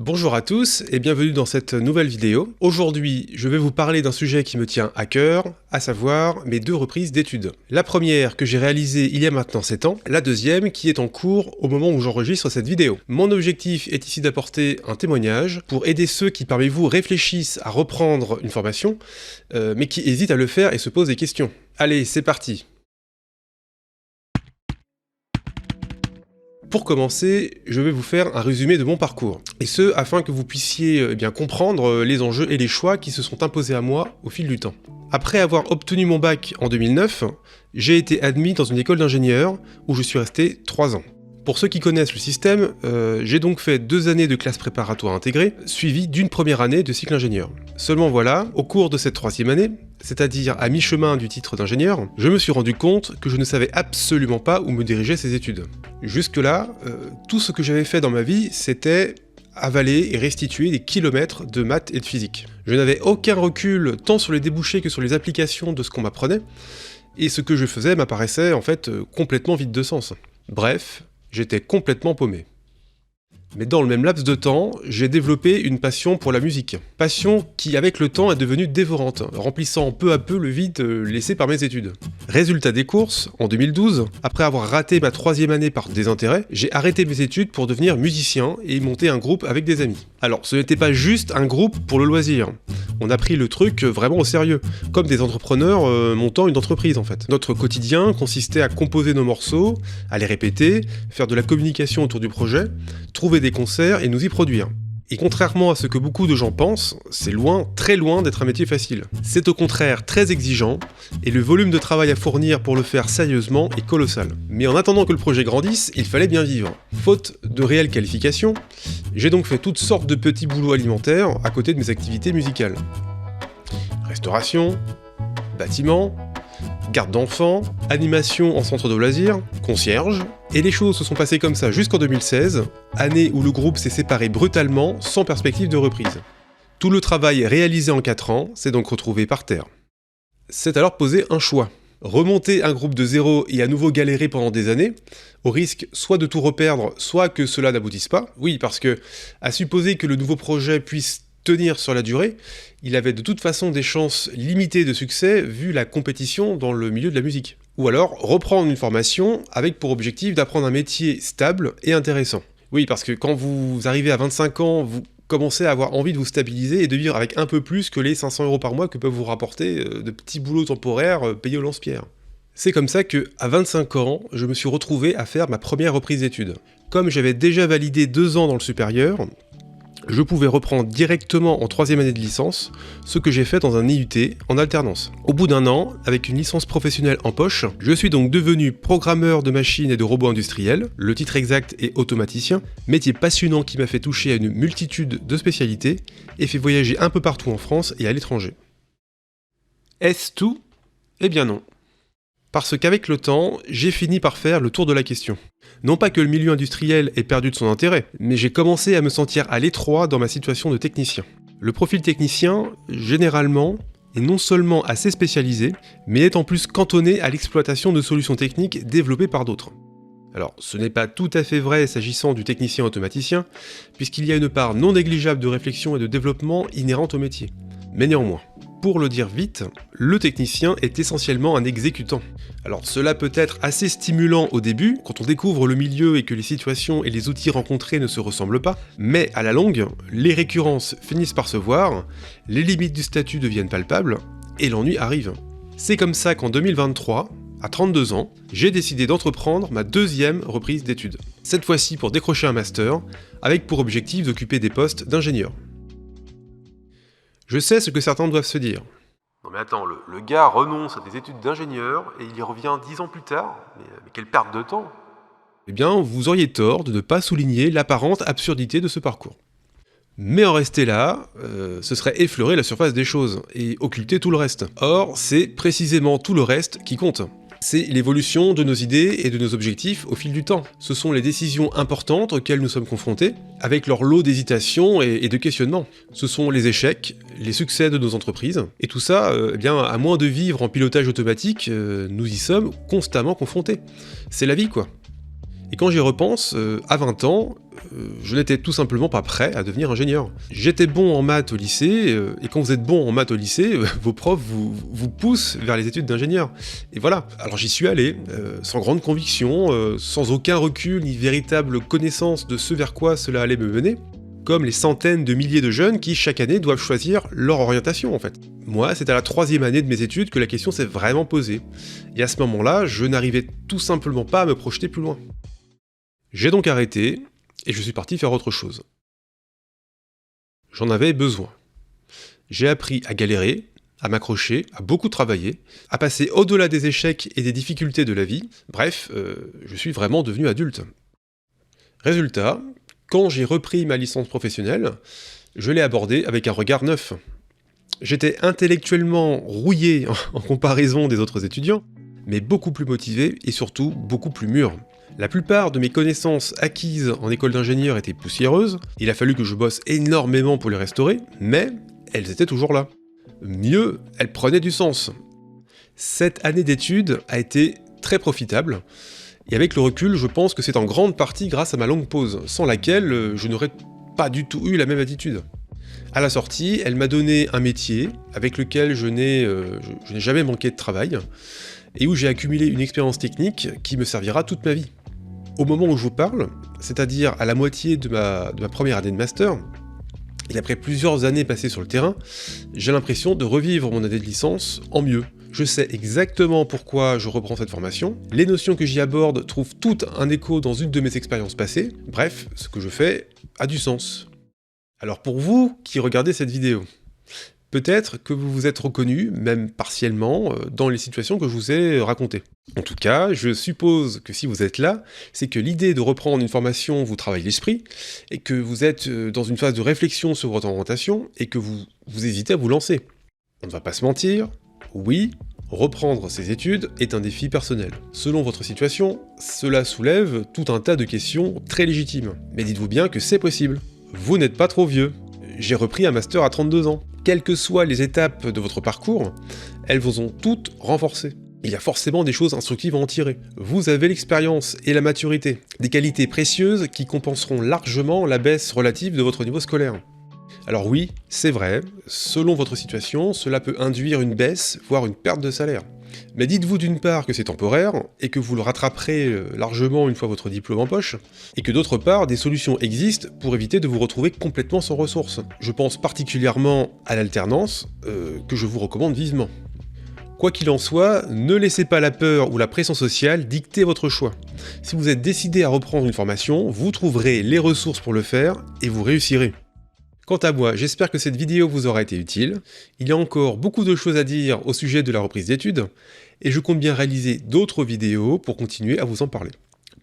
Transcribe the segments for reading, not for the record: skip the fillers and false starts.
Bonjour à tous et bienvenue dans cette nouvelle vidéo. Aujourd'hui, je vais vous parler d'un sujet qui me tient à cœur, à savoir mes deux reprises d'études. La première que j'ai réalisée il y a maintenant 7 ans, la deuxième qui est en cours au moment où j'enregistre cette vidéo. Mon objectif est ici d'apporter un témoignage pour aider ceux qui parmi vous réfléchissent à reprendre une formation, mais qui hésitent à le faire et se posent des questions. Allez, c'est parti! Pour commencer, je vais vous faire un résumé de mon parcours, et ce afin que vous puissiez bien comprendre les enjeux et les choix qui se sont imposés à moi au fil du temps. Après avoir obtenu mon bac en 2009, j'ai été admis dans une école d'ingénieur où je suis resté 3 ans. Pour ceux qui connaissent le système, j'ai donc fait 2 années de classe préparatoire intégrée, suivies d'une première année de cycle ingénieur. Seulement voilà, au cours de cette 3e année, c'est-à-dire à mi-chemin du titre d'ingénieur, je me suis rendu compte que je ne savais absolument pas où me dirigeaient ces études. Jusque-là, tout ce que j'avais fait dans ma vie, c'était avaler et restituer des kilomètres de maths et de physique. Je n'avais aucun recul tant sur les débouchés que sur les applications de ce qu'on m'apprenait, et ce que je faisais m'apparaissait en fait complètement vide de sens. Bref, j'étais complètement paumé. Mais dans le même laps de temps, j'ai développé une passion pour la musique. Passion qui, avec le temps, est devenue dévorante, remplissant peu à peu le vide laissé par mes études. Résultat des courses, en 2012, après avoir raté ma 3e année par désintérêt, j'ai arrêté mes études pour devenir musicien et monter un groupe avec des amis. Alors, ce n'était pas juste un groupe pour le loisir. On a pris le truc vraiment au sérieux, comme des entrepreneurs montant une entreprise en fait. Notre quotidien consistait à composer nos morceaux, à les répéter, faire de la communication autour du projet, trouver des concerts et nous y produire. Et contrairement à ce que beaucoup de gens pensent, c'est loin, très loin d'être un métier facile. C'est au contraire très exigeant, et le volume de travail à fournir pour le faire sérieusement est colossal. Mais en attendant que le projet grandisse, il fallait bien vivre. Faute de réelles qualifications, j'ai donc fait toutes sortes de petits boulots alimentaires à côté de mes activités musicales. Restauration, bâtiment, garde d'enfants, animation en centre de loisirs, concierge, et les choses se sont passées comme ça jusqu'en 2016, année où le groupe s'est séparé brutalement sans perspective de reprise. Tout le travail réalisé en 4 ans s'est donc retrouvé par terre. C'est alors posé un choix. Remonter un groupe de zéro et à nouveau galérer pendant des années, au risque soit de tout reperdre, soit que cela n'aboutisse pas. Oui, parce que, à supposer que le nouveau projet puisse tenir sur la durée, il avait de toute façon des chances limitées de succès vu la compétition dans le milieu de la musique. Ou alors reprendre une formation avec pour objectif d'apprendre un métier stable et intéressant. Oui, parce que quand vous arrivez à 25 ans, vous commencez à avoir envie de vous stabiliser et de vivre avec un peu plus que les 500 € par mois que peuvent vous rapporter de petits boulots temporaires payés au lance-pierre. C'est comme ça que, à 25 ans, je me suis retrouvé à faire ma première reprise d'études. Comme j'avais déjà validé 2 ans dans le supérieur, je pouvais reprendre directement en 3e année de licence, ce que j'ai fait dans un IUT en alternance. Au bout d'1 an, avec une licence professionnelle en poche, je suis donc devenu programmeur de machines et de robots industriels, le titre exact est automaticien, métier passionnant qui m'a fait toucher à une multitude de spécialités et fait voyager un peu partout en France et à l'étranger. Est-ce tout ? Eh bien non. Parce qu'avec le temps, j'ai fini par faire le tour de la question. Non pas que le milieu industriel ait perdu de son intérêt, mais j'ai commencé à me sentir à l'étroit dans ma situation de technicien. Le profil technicien, généralement, est non seulement assez spécialisé, mais est en plus cantonné à l'exploitation de solutions techniques développées par d'autres. Alors, ce n'est pas tout à fait vrai s'agissant du technicien automaticien, puisqu'il y a une part non négligeable de réflexion et de développement inhérente au métier. Mais néanmoins, pour le dire vite, le technicien est essentiellement un exécutant. Alors cela peut être assez stimulant au début, quand on découvre le milieu et que les situations et les outils rencontrés ne se ressemblent pas, mais à la longue, les récurrences finissent par se voir, les limites du statut deviennent palpables, et l'ennui arrive. C'est comme ça qu'en 2023, à 32 ans, j'ai décidé d'entreprendre ma 2e reprise d'études. Cette fois-ci pour décrocher un master, avec pour objectif d'occuper des postes d'ingénieur. Je sais ce que certains doivent se dire. Non mais attends, le gars renonce à des études d'ingénieur et il y revient 10 ans plus tard, mais quelle perte de temps! Eh bien, vous auriez tort de ne pas souligner l'apparente absurdité de ce parcours. Mais en rester là, ce serait effleurer la surface des choses et occulter tout le reste. Or, c'est précisément tout le reste qui compte. C'est l'évolution de nos idées et de nos objectifs au fil du temps. Ce sont les décisions importantes auxquelles nous sommes confrontés, avec leur lot d'hésitations et de questionnements. Ce sont les échecs, les succès de nos entreprises, et tout ça, eh bien, à moins de vivre en pilotage automatique, nous y sommes constamment confrontés. C'est la vie, quoi. Et quand j'y repense, à 20 ans, je n'étais tout simplement pas prêt à devenir ingénieur. J'étais bon en maths au lycée, et quand vous êtes bon en maths au lycée, vos profs vous poussent vers les études d'ingénieur. Et voilà, alors j'y suis allé, sans grande conviction, sans aucun recul ni véritable connaissance de ce vers quoi cela allait me mener, comme les centaines de milliers de jeunes qui chaque année doivent choisir leur orientation en fait. Moi, c'est à la 3e année de mes études que la question s'est vraiment posée, et à ce moment-là, je n'arrivais tout simplement pas à me projeter plus loin. J'ai donc arrêté, et je suis parti faire autre chose. J'en avais besoin. J'ai appris à galérer, à m'accrocher, à beaucoup travailler, à passer au-delà des échecs et des difficultés de la vie. Bref, je suis vraiment devenu adulte. Résultat, quand j'ai repris ma licence professionnelle, je l'ai abordée avec un regard neuf. J'étais intellectuellement rouillé en comparaison des autres étudiants, mais beaucoup plus motivé et surtout beaucoup plus mûr. La plupart de mes connaissances acquises en école d'ingénieur étaient poussiéreuses, il a fallu que je bosse énormément pour les restaurer, mais elles étaient toujours là. Mieux, elles prenaient du sens. Cette année d'études a été très profitable, et avec le recul, je pense que c'est en grande partie grâce à ma longue pause, sans laquelle je n'aurais pas du tout eu la même attitude. À la sortie, elle m'a donné un métier avec lequel je n'ai jamais manqué de travail, et où j'ai accumulé une expérience technique qui me servira toute ma vie. Au moment où je vous parle, c'est-à-dire à la moitié de ma première année de master, et après plusieurs années passées sur le terrain, j'ai l'impression de revivre mon année de licence en mieux. Je sais exactement pourquoi je reprends cette formation, les notions que j'y aborde trouvent tout un écho dans une de mes expériences passées, bref, ce que je fais a du sens. Alors pour vous qui regardez cette vidéo, peut-être que vous vous êtes reconnu, même partiellement, dans les situations que je vous ai racontées. En tout cas, je suppose que si vous êtes là, c'est que l'idée de reprendre une formation vous travaille l'esprit, et que vous êtes dans une phase de réflexion sur votre orientation, et que vous hésitez à vous lancer. On ne va pas se mentir, oui, reprendre ses études est un défi personnel. Selon votre situation, cela soulève tout un tas de questions très légitimes. Mais dites-vous bien que c'est possible. Vous n'êtes pas trop vieux. J'ai repris un master à 32 ans. Quelles que soient les étapes de votre parcours, elles vous ont toutes renforcé. Il y a forcément des choses instructives à en tirer. Vous avez l'expérience et la maturité, des qualités précieuses qui compenseront largement la baisse relative de votre niveau scolaire. Alors oui, c'est vrai, selon votre situation, cela peut induire une baisse, voire une perte de salaire. Mais dites-vous d'une part que c'est temporaire, et que vous le rattraperez largement une fois votre diplôme en poche, et que d'autre part, des solutions existent pour éviter de vous retrouver complètement sans ressources. Je pense particulièrement à l'alternance, que je vous recommande vivement. Quoi qu'il en soit, ne laissez pas la peur ou la pression sociale dicter votre choix. Si vous êtes décidé à reprendre une formation, vous trouverez les ressources pour le faire, et vous réussirez. Quant à moi, j'espère que cette vidéo vous aura été utile. Il y a encore beaucoup de choses à dire au sujet de la reprise d'études, et je compte bien réaliser d'autres vidéos pour continuer à vous en parler.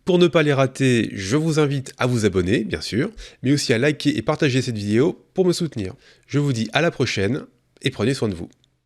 Pour ne pas les rater, je vous invite à vous abonner, bien sûr, mais aussi à liker et partager cette vidéo pour me soutenir. Je vous dis à la prochaine, et prenez soin de vous.